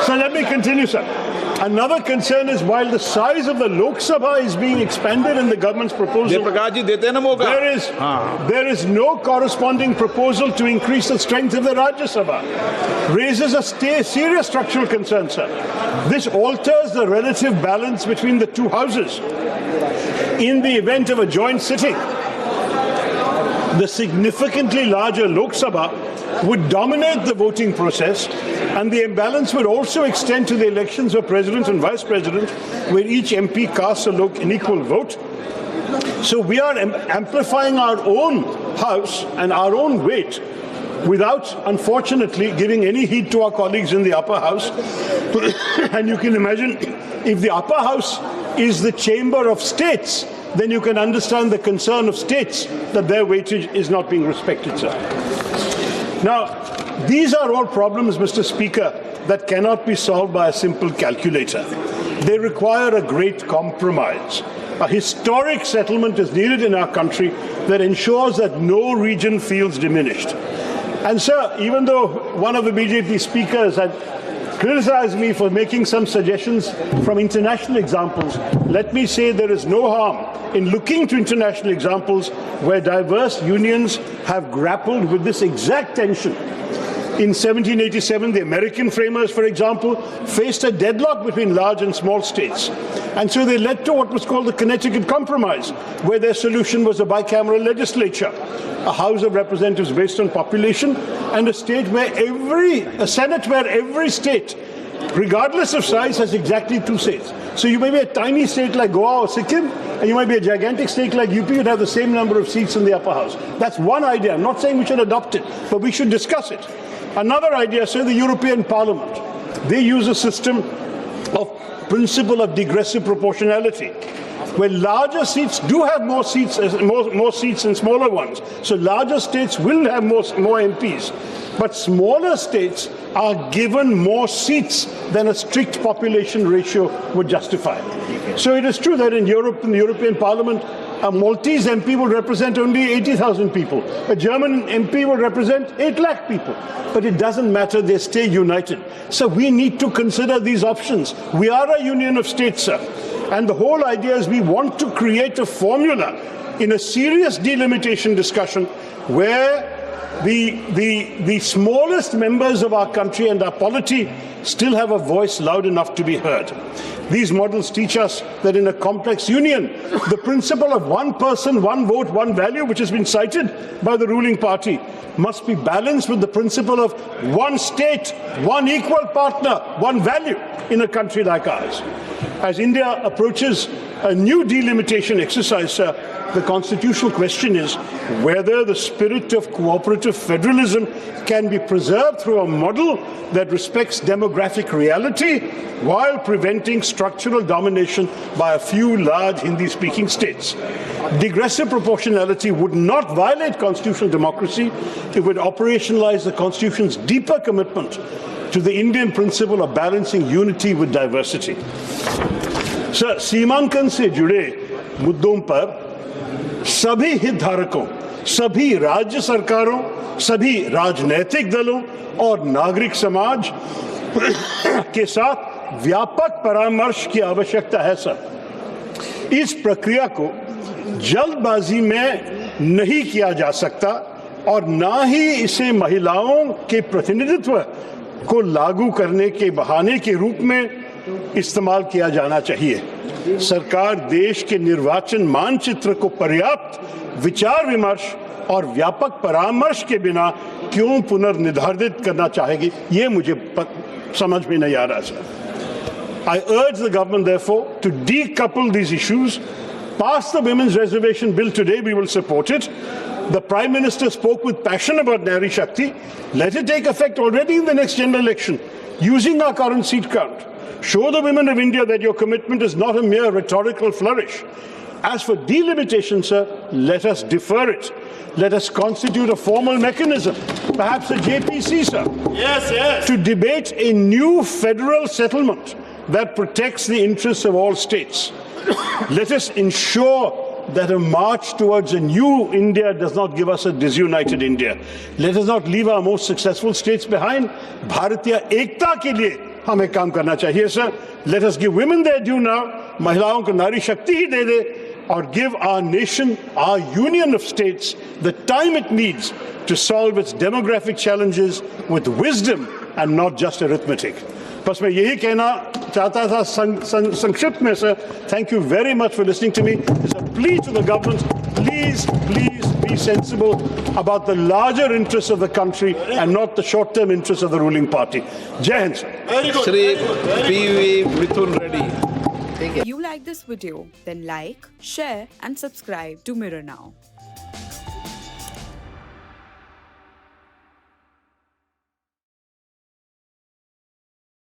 So let me continue, sir. Another concern is while the size of the Lok Sabha is being expanded in the government's proposal, there is no corresponding proposal to increase the strength of the Rajya Sabha. Raises a serious structural concern, sir. This alters the relative balance between the two houses. In the event of a joint sitting, the significantly larger Lok Sabha would dominate the voting process, and the imbalance would also extend to the elections of president and vice president, where each MP casts an equal vote. So we are amplifying our own house and our own weight without, unfortunately, giving any heed to our colleagues in the upper house. And you can imagine, if the upper house is the chamber of states, then you can understand the concern of states that their weightage is not being respected, sir. Now, these are all problems, Mr. Speaker, that cannot be solved by a simple calculator. They require a great compromise. A historic settlement is needed in our country that ensures that no region feels diminished. And, sir, even though one of the BJP speakers had criticized me for making some suggestions from international examples, let me say there is no harm in looking to international examples where diverse unions have grappled with this exact tension. In 1787, the American framers, for example, faced a deadlock between large and small states. And so they led to what was called the Connecticut Compromise, where their solution was a bicameral legislature, a House of Representatives based on population, and a Senate where every state, regardless of size, has exactly 2 seats. So you may be a tiny state like Goa or Sikkim, and you might be a gigantic state like UP, you'd have the same number of seats in the upper house. That's one idea. I'm not saying we should adopt it, but we should discuss it. Another idea, say the European Parliament. They use a system of principle of digressive proportionality, where larger seats do have more seats than smaller ones. So larger states will have more MPs. But smaller states are given more seats than a strict population ratio would justify. So it is true that in Europe, in the European Parliament, a Maltese MP will represent only 80,000 people. A German MP will represent 8 lakh people. But it doesn't matter, they stay united. So we need to consider these options. We are a union of states, sir. And the whole idea is we want to create a formula in a serious delimitation discussion where the smallest members of our country and our polity still have a voice loud enough to be heard. These models teach us that in a complex union, the principle of one person, one vote, one value, which has been cited by the ruling party, must be balanced with the principle of one state, one equal partner, one value in a country like ours. As India approaches a new delimitation exercise, sir, the constitutional question is whether the spirit of cooperative federalism can be preserved through a model that respects demographic reality while preventing structural domination by a few large Hindi-speaking states. Digressive proportionality would not violate constitutional democracy. It would operationalize the Constitution's deeper commitment to the Indian principle of balancing unity with diversity. Sir, सीमांकन से जुड़े मुद्दों पर सभी हितधारकों, सभी राज्य सरकारों, सभी राजनीतिक दलों और नागरिक समाज के साथ व्यापक परामर्श की आवश्यकता है, सर। इस प्रक्रिया को जल्दबाजी में नहीं किया जा सकता और ना ही इसे महिलाओं के प्रतिनिधित्व को लागू करने के बहाने के रूप में इस्तेमाल किया जाना चाहिए। सरकार देश के निर्वाचन मानचित्र को पर्याप्त विचार विमर्श और व्यापक परामर्श के बिना क्यों पुनर्निर्धारित करना चाहेगी, ये मुझे समझ में नहीं आ रहा, sir. I urge the government, therefore, to decouple these issues. Pass the Women's Reservation Bill today, we will support it. The Prime Minister spoke with passion about Nari Shakti. Let it take effect already in the next general election, using our current seat count. Show the women of India that your commitment is not a mere rhetorical flourish. As for delimitation, sir, let us defer it. Let us constitute a formal mechanism, perhaps a JPC, sir, to debate a new federal settlement that protects the interests of all states. Let us ensure that a march towards a new India does not give us a disunited India. Let us not leave our most successful states behind. Bharatiya Ekta ke liye हमें काम करना चाहिए sir. Let us give women their due now. महिलाओं को नारी शक्ति ही दे दे और give our nation, our union of states, the time it needs to solve its demographic challenges with wisdom and not just arithmetic. बस मैं यही कहना चाहता था संक्षिप्त में sir. Thank you very much for listening to me. It's a plea to the government. Please be sensible about the larger interests of the country and not the short-term interests of the ruling party. Jai Hind, sir. Shri P.V. Mithun Reddy. If you like this video, then like, share and subscribe to Mirror Now.